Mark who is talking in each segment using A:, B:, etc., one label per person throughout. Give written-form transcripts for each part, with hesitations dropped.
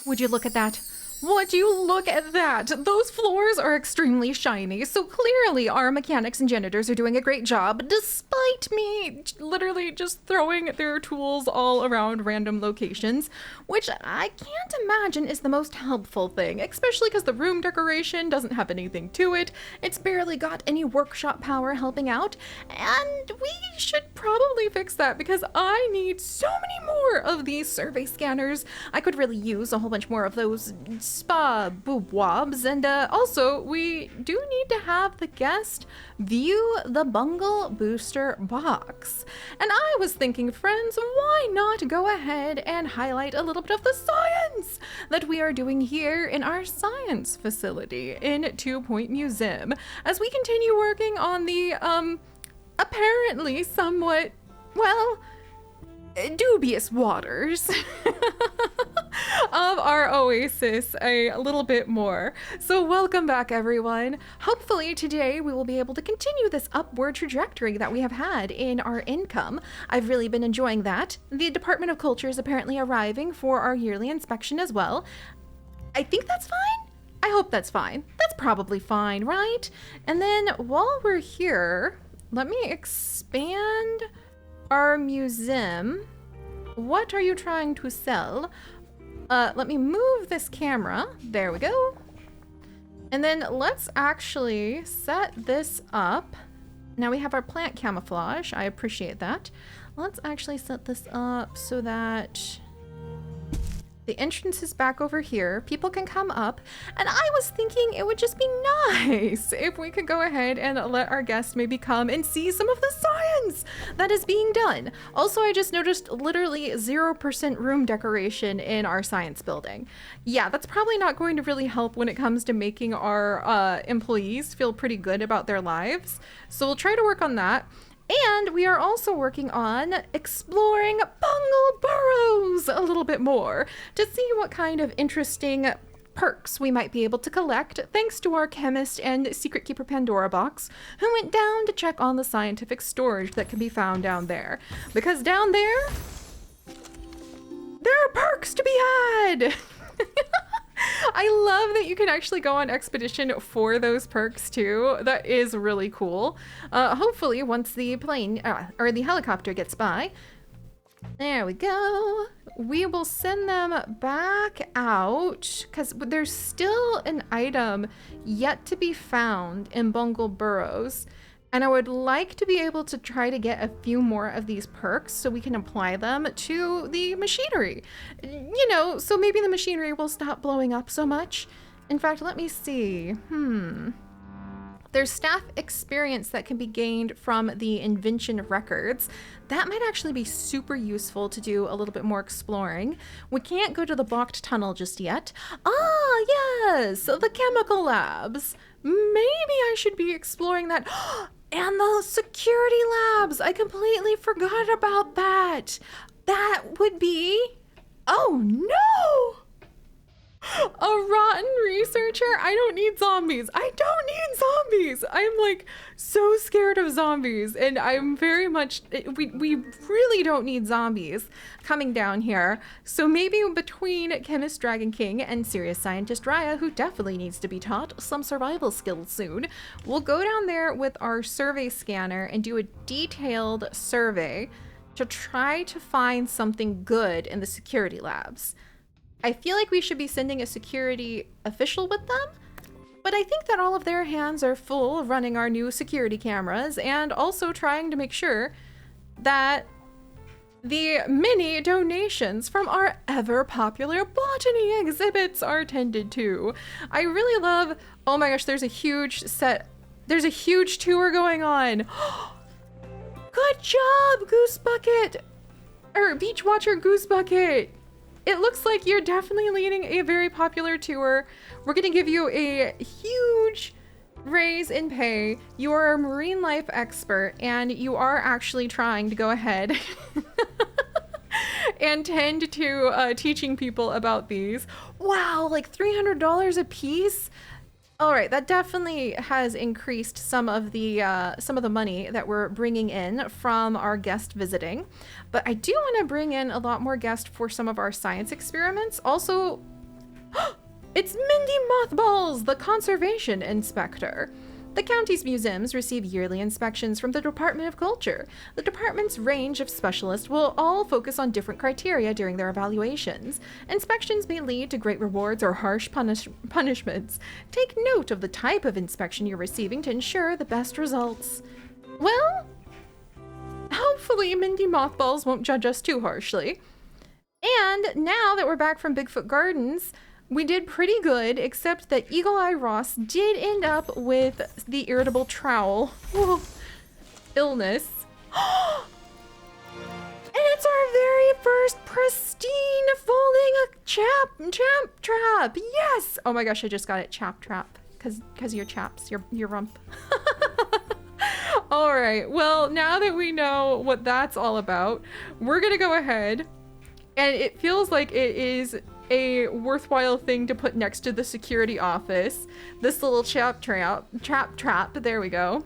A: Would you look at that? Would you look at that? Those floors are extremely shiny, so clearly our mechanics and janitors are doing a great job, despite me literally just throwing their tools all around random locations, which I can't imagine is the most helpful thing, especially because the room decoration doesn't have anything to it. It's barely got any workshop power helping out, and we should probably fix that because I need so many more of these survey scanners. I could really use a whole bunch more of those spa boob wobs, and also we do need to have the guest view the bungle booster box. And I was thinking, friends, why not go ahead and highlight a little bit of the science that we are doing here in our science facility in 2 Point Museum as we continue working on the apparently somewhat, well, dubious waters of our oasis a little bit more. So welcome back, everyone. Hopefully today we will be able to continue this upward trajectory that we have had in our income. I've really been enjoying that. The Department of Culture is apparently arriving for our yearly inspection as well. I think that's fine. I hope that's fine. That's probably fine, right? And then while we're here, let me expand our museum. What are you trying to sell? Let me move this camera. There we go. And then let's actually set this up. Now we have our plant camouflage. I appreciate that. Let's actually set this up so that the entrance is back over here. People can come up. And I was thinking it would just be nice if we could go ahead and let our guests maybe come and see some of the science that is being done. Also, I just noticed literally 0% room decoration in our science building. Yeah, that's probably not going to really help when it comes to making our employees feel pretty good about their lives. So we'll try to work on that. And we are also working on exploring bungle burrows a little bit more to see what kind of interesting perks we might be able to collect thanks to our chemist and secret keeper Pandora box who went down to check on the scientific storage that can be found down there. Because down there are perks to be had! I love that you can actually go on expedition for those perks too. That is really cool. Hopefully once the plane or the helicopter gets by, there we go, we will send them back out because there's still an item yet to be found in Bungle Burrows. And I would like to be able to try to get a few more of these perks so we can apply them to the machinery. You know, so maybe the machinery will stop blowing up so much. In fact, let me see. There's staff experience that can be gained from the invention records. That might actually be super useful to do a little bit more exploring. We can't go to the blocked tunnel just yet. Ah, yes, the chemical labs. Maybe I should be exploring that. And the security labs. I completely forgot about that. That would be... Oh no! A rotten researcher? I don't need zombies. I don't need zombies. I'm like so scared of zombies, and I'm very much, we really don't need zombies coming down here. So maybe between Chemist Dragon King and Serious Scientist Raya, who definitely needs to be taught some survival skills soon, we'll go down there with our survey scanner and do a detailed survey to try to find something good in the security labs. I feel like we should be sending a security official with them, but I think that all of their hands are full running our new security cameras and also trying to make sure that the many donations from our ever popular botany exhibits are tended to. I really love, oh my gosh, there's a huge tour going on. Good job, Goose Bucket, or Beach Watcher Goose Bucket. It looks like you're definitely leading a very popular tour. We're gonna give you a huge raise in pay. You are a marine life expert and you are actually trying to go ahead and tend to teaching people about these. Wow, like $300 a piece? All right, that definitely has increased some of the money that we're bringing in from our guest visiting, but I do want to bring in a lot more guests for some of our science experiments. Also, It's Mindy Mothballs, the conservation inspector. The county's museums receive yearly inspections from the Department of Culture. The department's range of specialists will all focus on different criteria during their evaluations. Inspections may lead to great rewards or harsh punishments. Take note of the type of inspection you're receiving to ensure the best results. Well, hopefully Mindy Mothballs won't judge us too harshly. And now that we're back from Bigfoot Gardens, we did pretty good, except that Eagle Eye Ross did end up with the irritable trowel. Whoa. Illness. And it's our very first pristine folding a champ trap. Yes! Oh my gosh, I just got it. Chap trap. Cause your chaps, your rump. All right, well, now that we know what that's all about, we're gonna go ahead, and it feels like it is a worthwhile thing to put next to the security office. This little trap, there we go.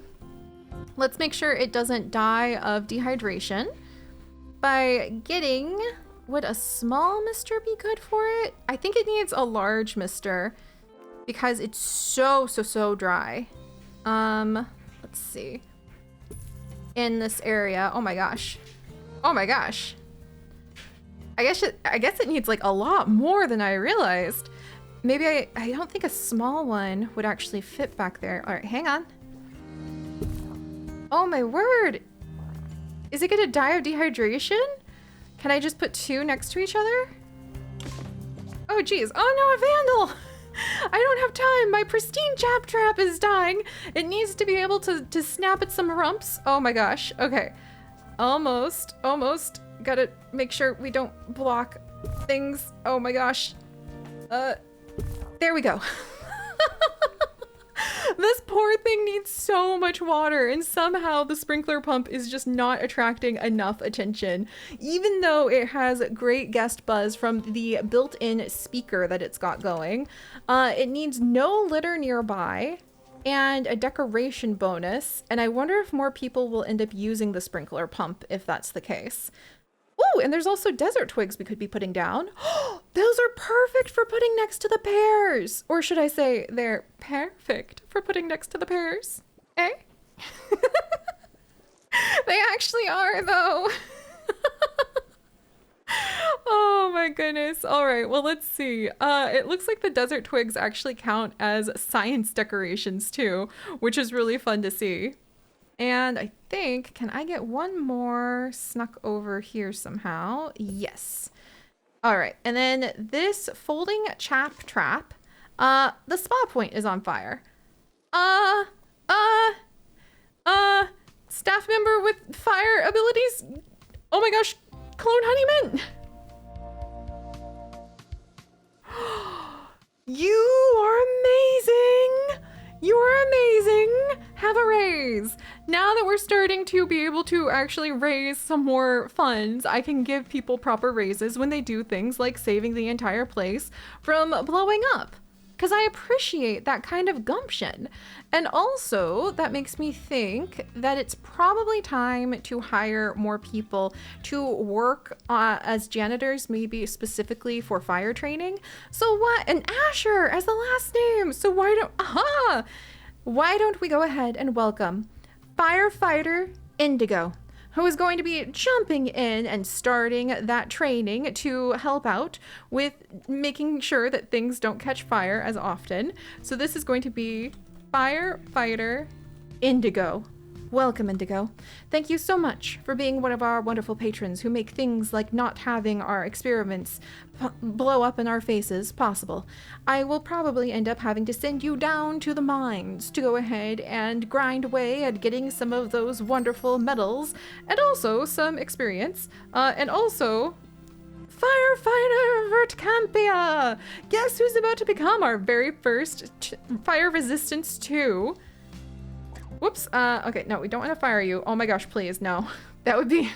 A: Let's make sure it doesn't die of dehydration by getting, would a small mister be good for it? I think it needs a large mister because it's so dry. Let's see. In this area, oh my gosh. I guess it needs like a lot more than I realized. Maybe I don't think a small one would actually fit back there. All right, hang on. Oh my word. Is it gonna die of dehydration? Can I just put two next to each other? Oh geez, oh no, a vandal. I don't have time. My pristine chap trap is dying. It needs to be able to snap at some rumps. Oh my gosh, okay. Almost. Gotta make sure we don't block things. Oh my gosh. There we go. This poor thing needs so much water, and somehow the sprinkler pump is just not attracting enough attention, even though it has great guest buzz from the built-in speaker that it's got going. It needs no litter nearby and a decoration bonus, and I wonder if more people will end up using the sprinkler pump if that's the case. Oh, and there's also desert twigs we could be putting down. Those are perfect for putting next to the pears. Or should I say they're perfect for putting next to the pears? Eh? They actually are, though. Oh my goodness. All right, well, let's see. It looks like the desert twigs actually count as science decorations too, which is really fun to see. And I think, can I get one more snuck over here somehow? Yes. All right, and then this folding chap trap, the spa point is on fire. Staff member with fire abilities? Oh my gosh, Clone Honeyman! You are amazing! You are amazing! Have a raise! Now that we're starting to be able to actually raise some more funds, I can give people proper raises when they do things like saving the entire place from blowing up. Because I appreciate that kind of gumption. And also, that makes me think that it's probably time to hire more people to work as janitors, maybe specifically for fire training. So what? And Asher as the last name. So why don't we go ahead and welcome Firefighter Indigo, who is going to be jumping in and starting that training to help out with making sure that things don't catch fire as often. So this is going to be Firefighter Indigo. Welcome, Indigo. Thank you so much for being one of our wonderful patrons who make things like not having our experiments blow up in our faces possible. I will probably end up having to send you down to the mines to go ahead and grind away at getting some of those wonderful metals and also some experience. And also, Firefighter Vertcampia! Guess who's about to become our very first Fire Resistance 2? Whoops, okay, no, we don't want to fire you. Oh my gosh, please, no. That would be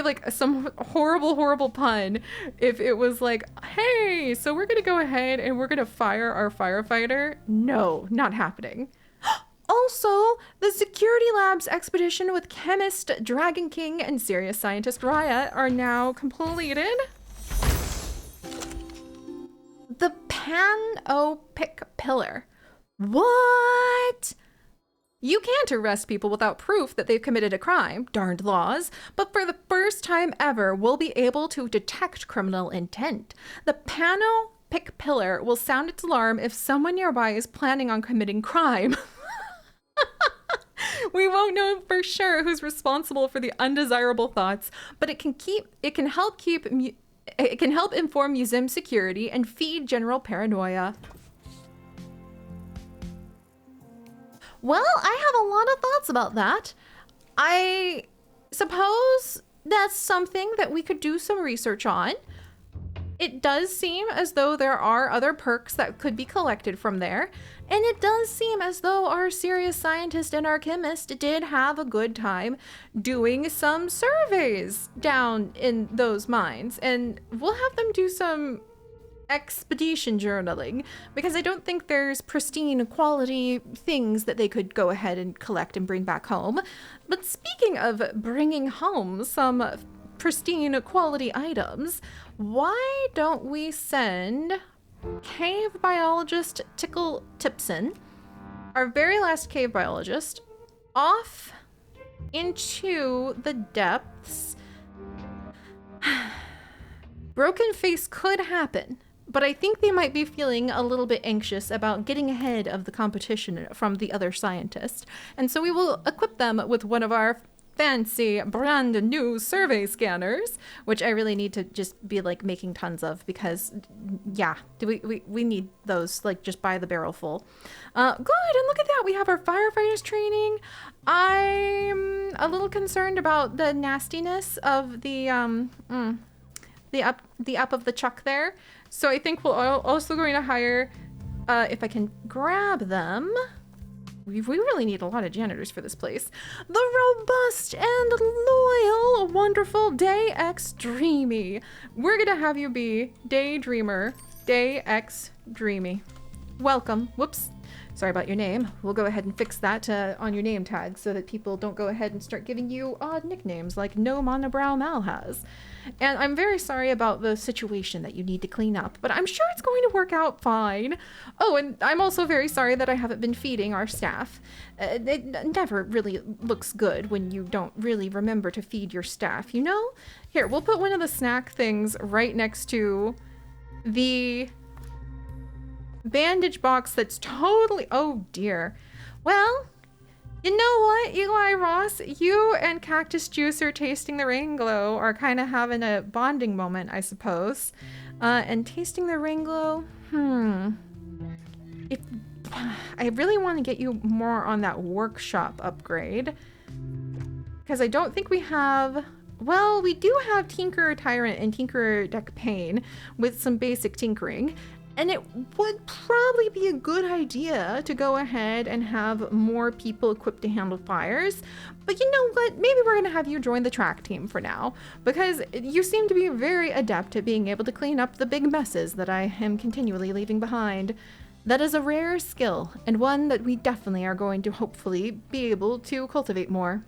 A: like some horrible pun if it was like, hey, so we're gonna go ahead and we're gonna fire our firefighter. No, not happening. Also, the Security Labs expedition with Chemist, Dragon King, and Serious Scientist Raya are now completed. The pick pillar. What? You can't arrest people without proof that they've committed a crime, darned laws, but for the first time ever, we'll be able to detect criminal intent. The pick pillar will sound its alarm if someone nearby is planning on committing crime. We won't know for sure who's responsible for the undesirable thoughts, but it can help inform museum security and feed general paranoia. Well, I have a lot of thoughts about that. I suppose that's something that we could do some research on. It does seem as though there are other perks that could be collected from there. And it does seem as though our serious scientist and our chemist did have a good time doing some surveys down in those mines. And we'll have them do some expedition journaling, because I don't think there's pristine quality things that they could go ahead and collect and bring back home. But speaking of bringing home some pristine quality items, why don't we send cave biologist Tickle Tipson, our very last cave biologist, off into the depths? Broken face could happen, but I think they might be feeling a little bit anxious about getting ahead of the competition from the other scientists. And so we will equip them with one of our fancy brand new survey scanners, which I really need to just be like making tons of, because yeah, we need those like just by the barrel full. Good, and look at that, we have our firefighters training. I'm a little concerned about the nastiness of the up of the chuck there. So I think we're also going to hire, if I can grab them, we really need a lot of janitors for this place, the robust and loyal, wonderful Day X Dreamy. We're going to have you be Daydreamer, Day X Dreamy. Welcome. Whoops. Sorry about your name. We'll go ahead and fix that on your name tag so that people don't go ahead and start giving you odd nicknames like No Monobrow Mal has. And I'm very sorry about the situation that you need to clean up, but I'm sure it's going to work out fine. Oh, and I'm also very sorry that I haven't been feeding our staff. It never really looks good when you don't really remember to feed your staff, you know? Here, we'll put one of the snack things right next to the bandage box that's totally, oh dear. Well, you know what, Eli Ross, you and Cactus Juicer tasting the rain glow are kind of having a bonding moment, I suppose. And tasting the rain glow, if I really want to get you more on that workshop upgrade, because I don't think we have, well, we do have Tinkerer Tyrant and Tinkerer Deck Pain with some basic tinkering. And it would probably be a good idea to go ahead and have more people equipped to handle fires. But you know what? Maybe we're going to have you join the track team for now, because you seem to be very adept at being able to clean up the big messes that I am continually leaving behind. That is a rare skill, and one that we definitely are going to hopefully be able to cultivate more.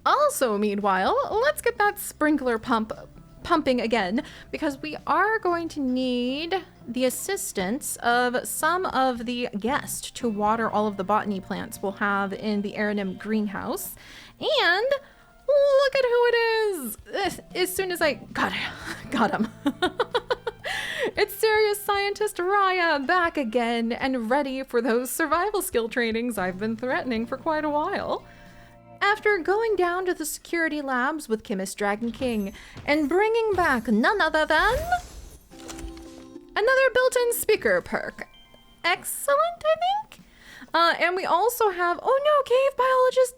A: Also, meanwhile, let's get that sprinkler pumping again, because we are going to need the assistance of some of the guests to water all of the botany plants we'll have in the Aranim greenhouse. And look at who it is! As soon as I got him. It's serious scientist Raya back again and ready for those survival skill trainings I've been threatening for quite a while. After going down to the security labs with Chemist Dragon King and bringing back none other than another built-in speaker perk. Excellent, I think. And we also have, oh no, cave biologist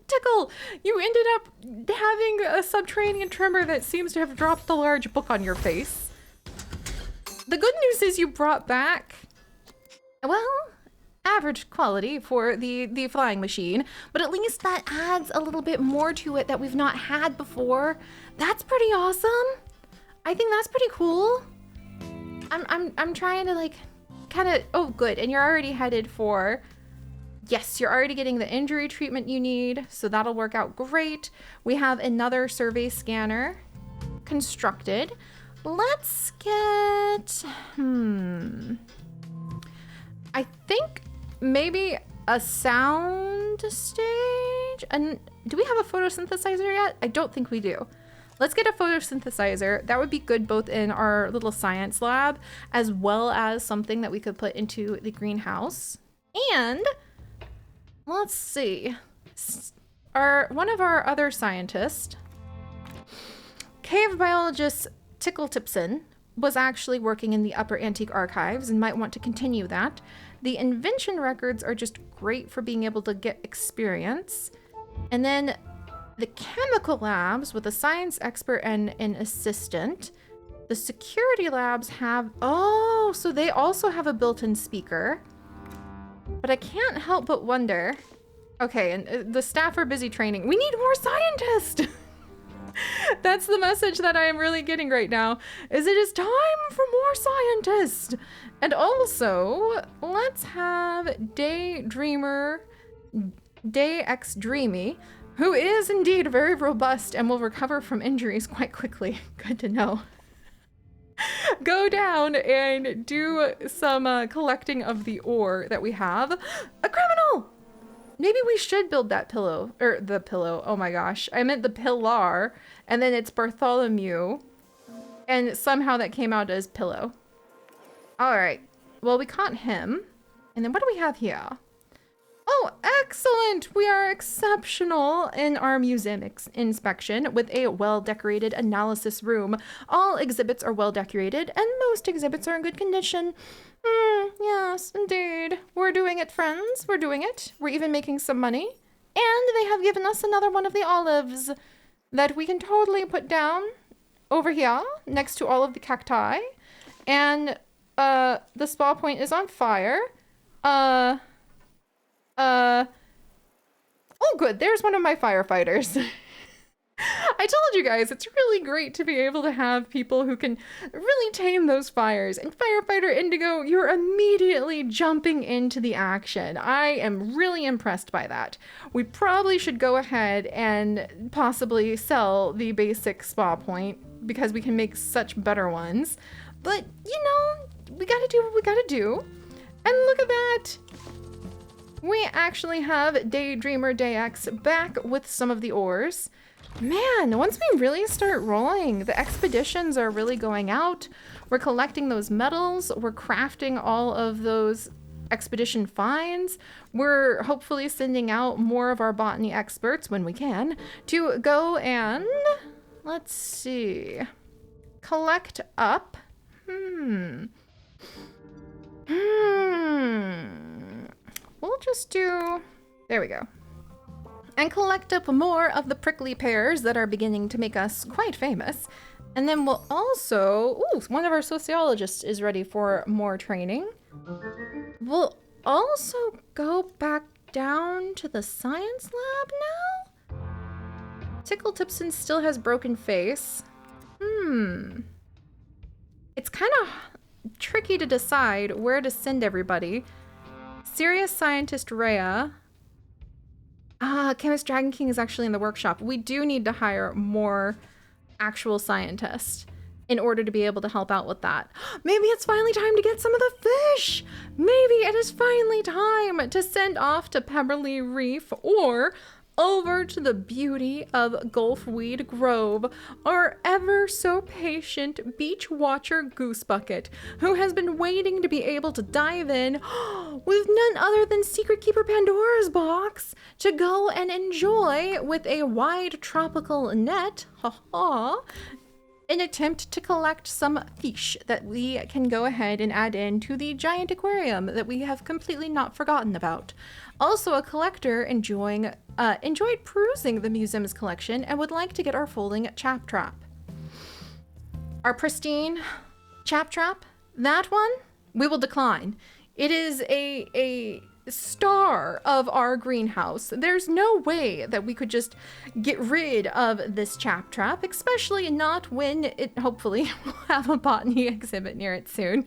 A: Tickle. You ended up having a subterranean tremor that seems to have dropped the large book on your face. The good news is you brought back, well, average quality for the flying machine, but at least that adds a little bit more to it that we've not had before. That's pretty awesome. I think that's pretty cool. I'm trying to like kind of, oh good, and you're already headed for, yes, you're already getting the injury treatment you need, so that'll work out great. We have another survey scanner constructed. let's get, I think maybe a sound stage. And do we have a photosynthesizer yet? I don't think we do. Let's get a photosynthesizer. That would be good both in our little science lab as well as something that we could put into the greenhouse. And let's see. One of our other scientists, cave biologist Tickle Tipson, was actually working in the Upper Antique Archives and might want to continue that. The invention records are just great for being able to get experience. And then the chemical labs with a science expert and an assistant. The security labs have, oh, so they also have a built-in speaker. But I can't help but wonder, okay, and the staff are busy training. We need more scientists. That's the message that I am really getting right now, is it is time for more scientists. And also, let's have Daydreamer, DayX Dreamy, who is indeed very robust and will recover from injuries quite quickly. Good to know. Go down and do some collecting of the ore that we have. A criminal! Maybe we should build that pillow, or the pillow, oh my gosh. I meant the pillar, and then it's Bartholomew, and somehow that came out as pillow. All right, well, we caught him. And then what do we have here? Oh, excellent! We are exceptional in our museum inspection with a well-decorated analysis room. All exhibits are well-decorated, and most exhibits are in good condition. Yes, indeed. We're doing it, friends. We're doing it. We're even making some money. And they have given us another one of the olives that we can totally put down over here next to all of the cacti. And the spa point is on fire. Oh, good. There's one of my firefighters. I told you guys, it's really great to be able to have people who can really tame those fires. And Firefighter Indigo, you're immediately jumping into the action. I am really impressed by that. We probably should go ahead and possibly sell the basic spa point because we can make such better ones. But, you know, we gotta do what we gotta do. And look at that! We actually have Daydreamer DayX back with some of the ores. Man, once we really start rolling, the expeditions are really going out. We're collecting those metals. We're crafting all of those expedition finds. We're hopefully sending out more of our botany experts when we can to go and, let's see, collect up. We'll just do, there we go. And collect up more of the prickly pears that are beginning to make us quite famous. And then we'll also, one of our sociologists is ready for more training. We'll also go back down to the science lab now? Tickle Tipson still has broken face. It's kind of tricky to decide where to send everybody. Serious scientist Rhea. Chemist Dragon King is actually in the workshop. We do need to hire more actual scientists in order to be able to help out with that. Maybe it's finally time to get some of the fish. Maybe it is finally time to send off to Pemberley Reef or over to the beauty of Gulfweed Grove, our ever so patient beach watcher Goosebucket, who has been waiting to be able to dive in with none other than Secret Keeper Pandora's box to go and enjoy with a wide tropical net, an attempt to collect some fish that we can go ahead and add in to the giant aquarium that we have completely not forgotten about. Also a collector enjoyed perusing the museum's collection and would like to get our folding chap trap. Our pristine chap trap, that one, we will decline. It is a star of our greenhouse. There's no way that we could just get rid of this chap trap, especially not when it hopefully will have a botany exhibit near it soon,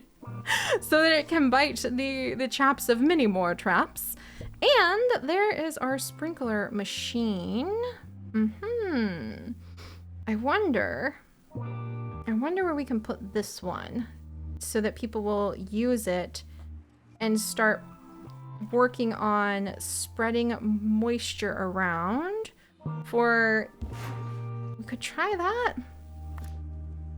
A: so that it can bite the chaps of many more traps. And there is our sprinkler machine. I wonder wonder where we can put this one so that people will use it and start working on spreading moisture around for... We could try that.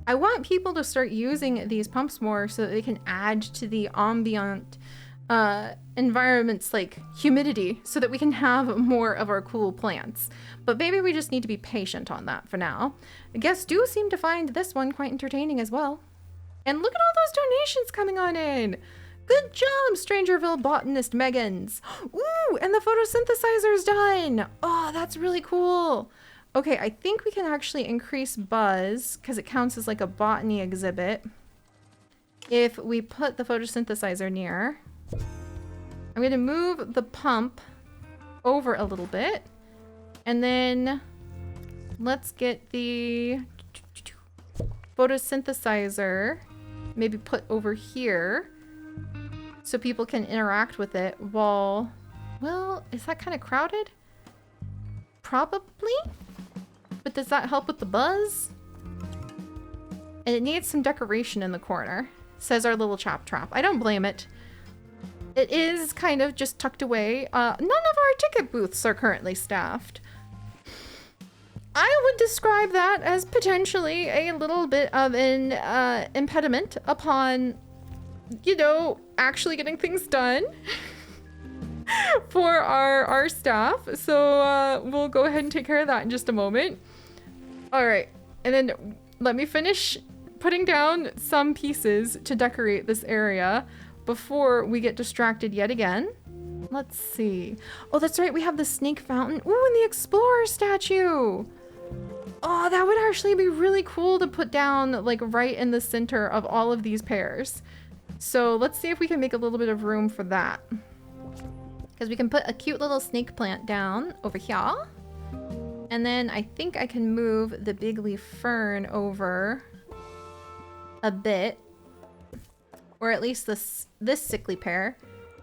A: I want people to start using these pumps more so that they can add to the ambient environments like humidity so that we can have more of our cool plants. But maybe we just need to be patient on that for now. Guests do seem to find this one quite entertaining as well. And look at all those donations coming on in. Good job, Strangerville botanist Meggans. Ooh, and the photosynthesizer's done. Oh, that's really cool. Okay, I think we can actually increase buzz because it counts as like a botany exhibit if we put the photosynthesizer near. I'm going to move the pump over a little bit, and then let's get the photosynthesizer maybe put over here so people can interact with it while... Well, is that kind of crowded? Probably. But does that help with the buzz? And it needs some decoration in the corner, says our little chap trap. I don't blame it. It is kind of just tucked away. None of our ticket booths are currently staffed. I would describe that as potentially a little bit of an impediment upon, you know, actually getting things done for our staff. So we'll go ahead and take care of that in just a moment. All right, and then let me finish putting down some pieces to decorate this area before we get distracted yet again. Let's see. Oh, that's right, we have the snake fountain. Ooh, and the explorer statue. Oh, that would actually be really cool to put down like right in the center of all of these pairs. So let's see if we can make a little bit of room for that. Because we can put a cute little snake plant down over here. And then I think I can move the big leaf fern over a bit. Or at least this sickly pear.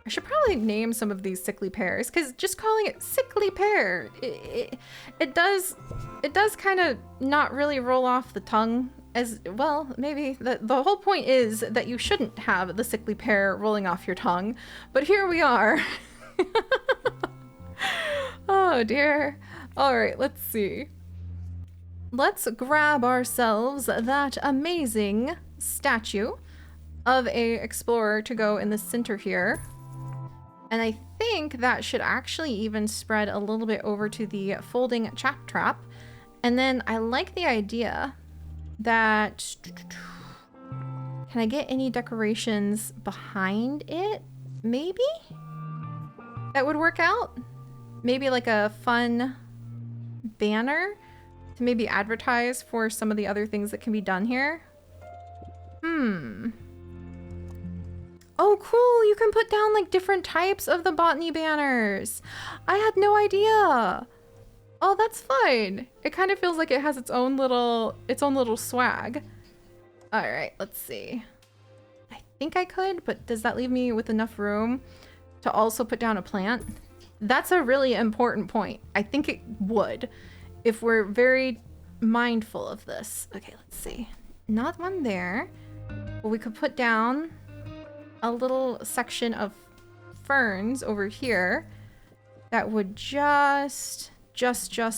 A: I should probably name some of these sickly pears, because just calling it sickly pear, it does kind of not really roll off the tongue as well. Maybe the whole point is that you shouldn't have the sickly pear rolling off your tongue, but here we are. Oh dear. All right, let's see. Let's grab ourselves that amazing statue of a explorer to go in the center here. And I think that should actually even spread a little bit over to the folding chap trap. And then I like the idea that... Can I get any decorations behind it? Maybe? That would work out? Maybe like a fun banner to maybe advertise for some of the other things that can be done here. Oh, cool. You can put down like different types of the botany banners. I had no idea. Oh, that's fun. It kind of feels like it has its own little swag. All right, let's see. I think I could, but does that leave me with enough room to also put down a plant? That's a really important point. I think it would, if we're very mindful of this. Okay, let's see. Not one there, but we could put down a little section of ferns over here that would just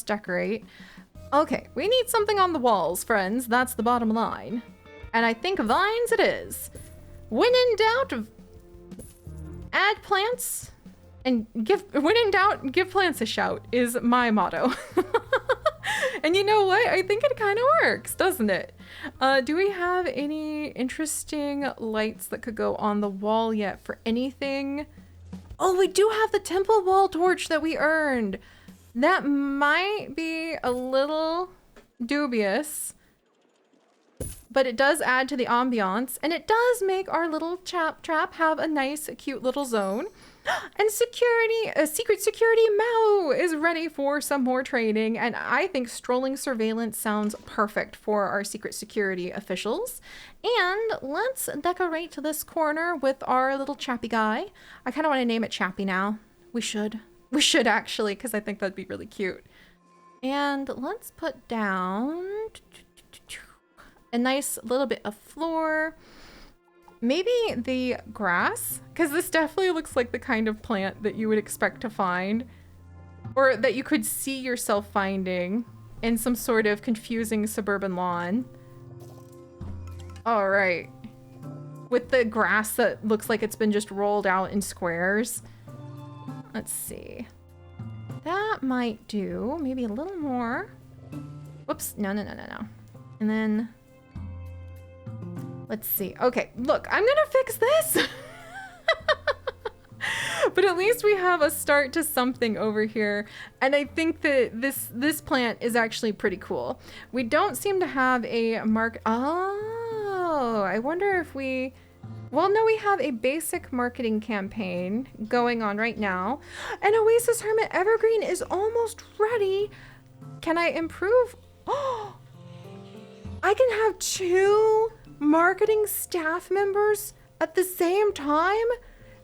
A: decorate. Okay, we need something on the walls, friends. That's the bottom line. And I think vines it is. When in doubt, add plants and when in doubt, give plants a shout is my motto. And you know what? I think it kind of works, doesn't it? Do we have any interesting lights that could go on the wall yet for anything? Oh, we do have the temple wall torch that we earned. That might be a little dubious, but it does add to the ambiance, and it does make our little chap trap have a nice, cute little zone. And secret security Mao is ready for some more training, and I think strolling surveillance sounds perfect for our secret security officials. And let's decorate this corner with our little Chappy guy. I kind of want to name it Chappy now. We should actually, because I think that'd be really cute. And let's put down a nice little bit of floor. Maybe the grass, because this definitely looks like the kind of plant that you would expect to find, or that you could see yourself finding in some sort of confusing suburban lawn. All right. With the grass that looks like it's been just rolled out in squares. Let's see. That might do. Maybe a little more. Whoops. No. And then... let's see. Okay, look, I'm gonna fix this. But at least we have a start to something over here. And I think that this plant is actually pretty cool. We don't seem to have a Oh, I wonder if we... well, no, we have a basic marketing campaign going on right now. And Oasis Hermit Evergreen is almost ready. Can I improve? Oh, I can have 2 marketing staff members at the same time?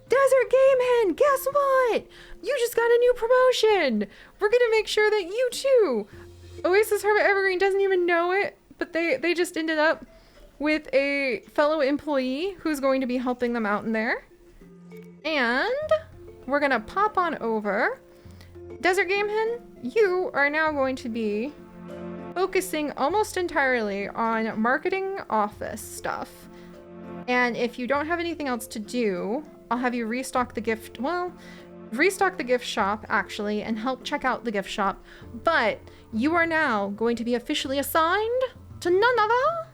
A: Desert Game Hen, guess what? You just got a new promotion. We're gonna make sure that you too. Oasis Hermit Evergreen doesn't even know it, but they just ended up with a fellow employee who's going to be helping them out in there. And we're gonna pop on over. Desert Game Hen, you are now going to be focusing almost entirely on marketing office stuff. And if you don't have anything else to do, I'll have you restock the gift shop actually and help check out the gift shop. But you are now going to be officially assigned to none other.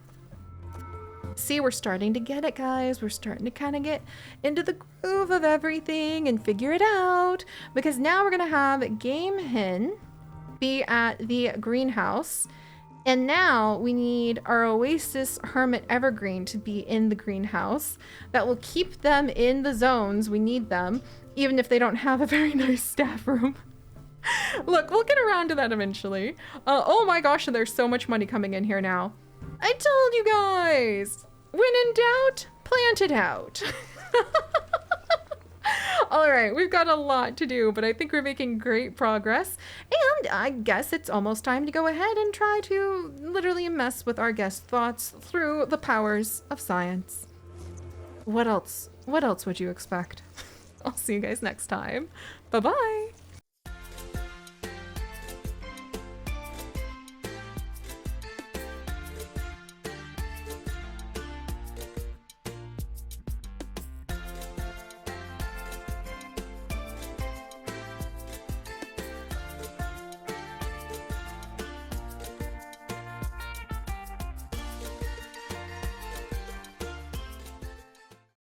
A: See, we're starting to get it, guys. We're starting to kind of get into the groove of everything and figure it out. Because now we're going to have Game Hen be at the greenhouse. And now we need our Oasis Hermit Evergreen to be in the greenhouse. That will keep them in the zones we need them, even if they don't have a very nice staff room. Look, we'll get around to that eventually. Oh my gosh, there's so much money coming in here now. I told you guys! When in doubt, plant it out. All right, we've got a lot to do, but I think we're making great progress. And I guess it's almost time to go ahead and try to literally mess with our guest thoughts through the powers of science. What else? What else would you expect? I'll see you guys next time. Bye-bye.